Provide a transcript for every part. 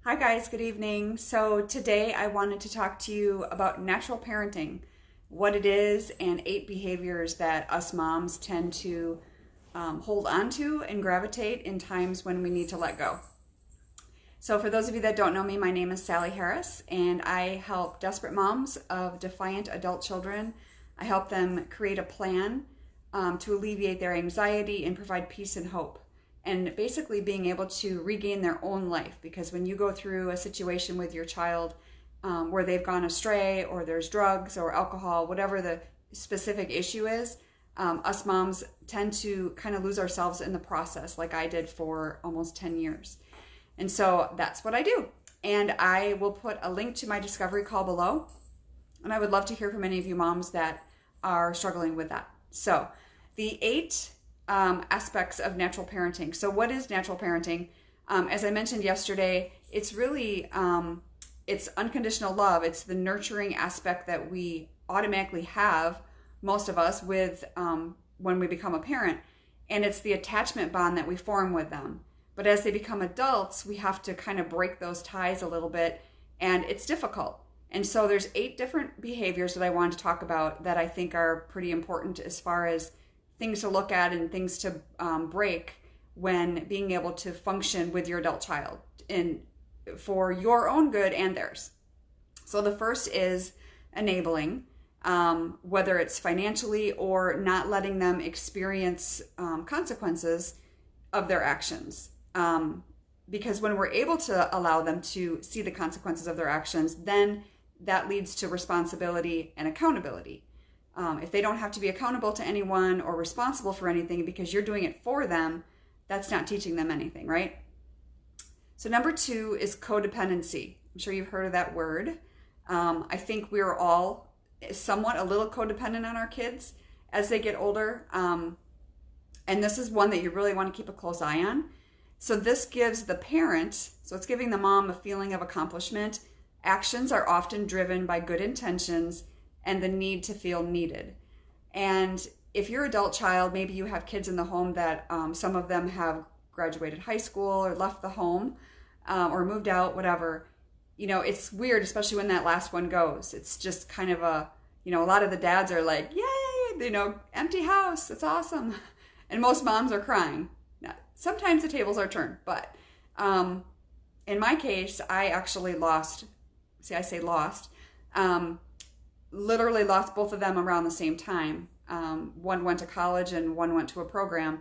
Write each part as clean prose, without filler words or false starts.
Hi guys, good evening. So today I wanted to talk to you about natural parenting, what it is, and 8 behaviors that us moms tend to hold on to and gravitate in times when we need to let go. So for those of you that don't know me, my name is Sally Harris, and I help desperate moms of defiant adult children. I help them create a plan to alleviate their anxiety and provide peace and hope, and basically being able to regain their own life. Because when you go through a situation with your child where they've gone astray, or there's drugs or alcohol, whatever the specific issue is, us moms tend to kind of lose ourselves in the process, like I did for almost 10 years. And so that's what I do. And I will put a link to my discovery call below. And I would love to hear from any of you moms that are struggling with that. So the 8 aspects of natural parenting. So what is natural parenting? As I mentioned yesterday, it's really, it's unconditional love. It's the nurturing aspect that we automatically have, most of us, with when we become a parent. And it's the attachment bond that we form with them. But as they become adults, we have to kind of break those ties a little bit, and it's difficult. And so there's 8 different behaviors that I wanted to talk about that I think are pretty important as far as things to look at and things to break when being able to function with your adult child and for your own good and theirs. So the first is enabling, whether it's financially or not letting them experience consequences of their actions. Because when we're able to allow them to see the consequences of their actions, then that leads to responsibility and accountability. If they don't have to be accountable to anyone or responsible for anything because you're doing it for them, that's not teaching them anything, right? So number 2 is codependency. I'm sure you've heard of that word. I think we're all somewhat a little codependent on our kids as they get older. And this is one that you really want to keep a close eye on. So this gives the parent, so it's giving the mom a feeling of accomplishment. Actions are often driven by good intentions and the need to feel needed. And if your adult child, maybe you have kids in the home that some of them have graduated high school or left the home or moved out, whatever, it's weird, especially when that last one goes. It's just kind of a lot of the dads are like, yay, empty house, it's awesome. And most moms are crying. Now, sometimes the tables are turned, but in my case, I actually lost, literally lost both of them around the same time. One went to college and one went to a program,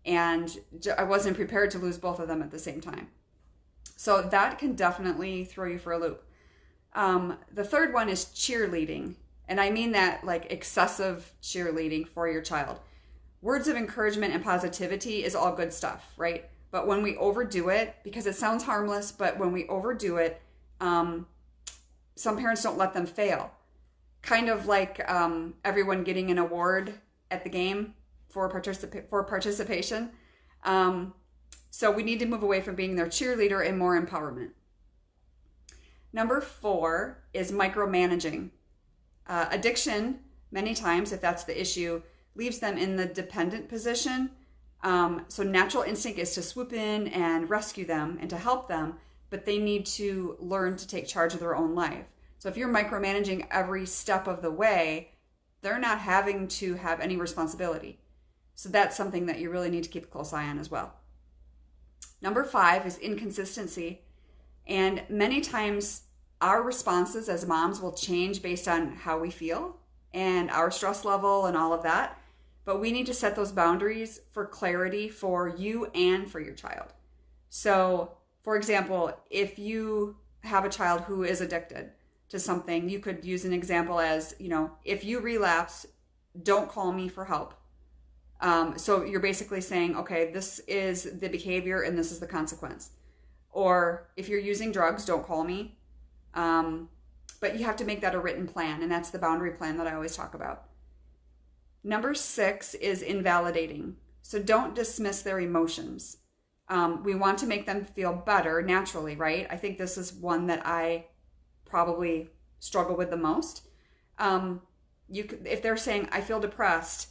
and I wasn't prepared to lose both of them at the same time. So that can definitely throw you for a loop. The third one is cheerleading, and I mean that like excessive cheerleading for your child. Words of encouragement and positivity is all good stuff, right? But when we overdo it, because it sounds harmless, but when we overdo it, some parents don't let them fail. Kind of like everyone getting an award at the game for participation. So we need to move away from being their cheerleader and more empowerment. Number 4 is micromanaging. Addiction, many times, if that's the issue, leaves them in the dependent position. So natural instinct is to swoop in and rescue them and to help them, but they need to learn to take charge of their own life. So if you're micromanaging every step of the way, they're not having to have any responsibility. So that's something that you really need to keep a close eye on as well. Number 5 is inconsistency. And many times our responses as moms will change based on how we feel and our stress level and all of that. But we need to set those boundaries for clarity for you and for your child. So, for example, if you have a child who is addicted to something, you could use an example as, if you relapse, don't call me for help. So you're basically saying, okay, this is the behavior and this is the consequence. Or if you're using drugs, don't call me. But you have to make that a written plan, and that's the boundary plan that I always talk about. Number 6 is invalidating. So don't dismiss their emotions. We want to make them feel better naturally, right? I think this is one that I probably struggle with the most. If they're saying, I feel depressed,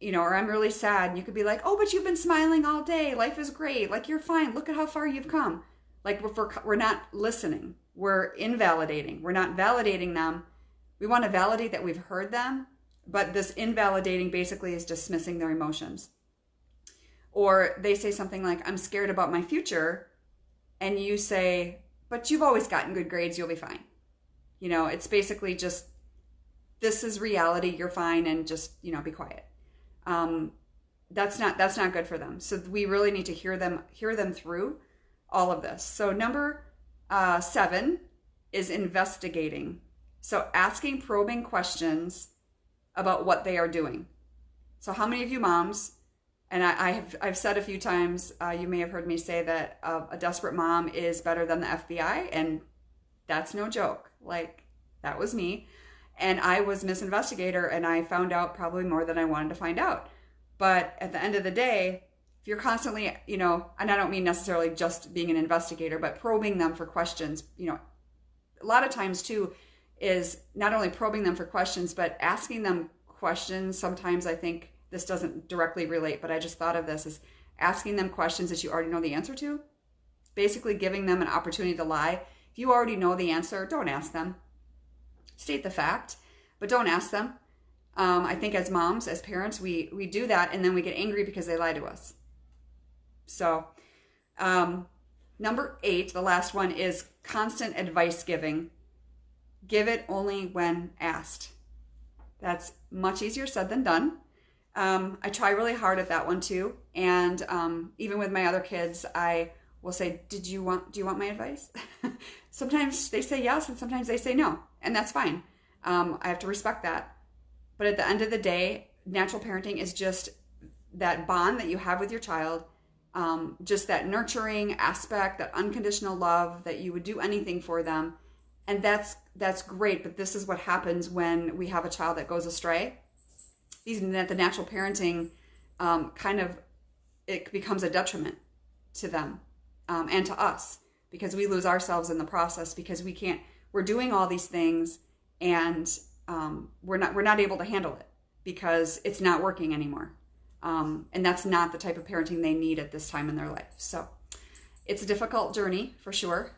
or I'm really sad, you could be like, oh, but you've been smiling all day. Life is great. Like, you're fine. Look at how far you've come. Like we're not listening. We're invalidating. We're not validating them. We want to validate that we've heard them, but this invalidating basically is dismissing their emotions. Or they say something like, I'm scared about my future. And you say, but you've always gotten good grades. You'll be fine. It's basically just, this is reality. You're fine. And just, be quiet. That's not good for them. So we really need to hear them through all of this. So number 7 is investigating. So asking probing questions about what they are doing. So how many of you moms, and I've said a few times, you may have heard me say that a desperate mom is better than the FBI, and that's no joke. Like, that was me. And I was Miss Investigator, and I found out probably more than I wanted to find out. But at the end of the day, if you're constantly, and I don't mean necessarily just being an investigator, but probing them for questions, a lot of times too, is not only probing them for questions, but asking them questions. Sometimes I think this doesn't directly relate, but I just thought of this as asking them questions that you already know the answer to. Basically giving them an opportunity to lie. If you already know the answer, don't ask them. State the fact, but don't ask them. I think as moms, as parents, we do that, and then we get angry because they lie to us. So number 8, the last one, is constant advice giving. Give it only when asked. That's much easier said than done. I try really hard at that one too. And even with my other kids, I will say, do you want my advice? Sometimes they say yes, and sometimes they say no. And that's fine. I have to respect that. But at the end of the day, natural parenting is just that bond that you have with your child, just that nurturing aspect, that unconditional love, that you would do anything for them. And that's great, but this is what happens when we have a child that goes astray. The natural parenting it becomes a detriment to them and to us, because we lose ourselves in the process, because we're doing all these things and we're not able to handle it because it's not working anymore. And that's not the type of parenting they need at this time in their life. So it's a difficult journey for sure.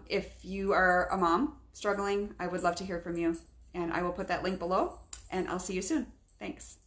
If you are a mom struggling, I would love to hear from you, and I will put that link below, and I'll see you soon. Thanks.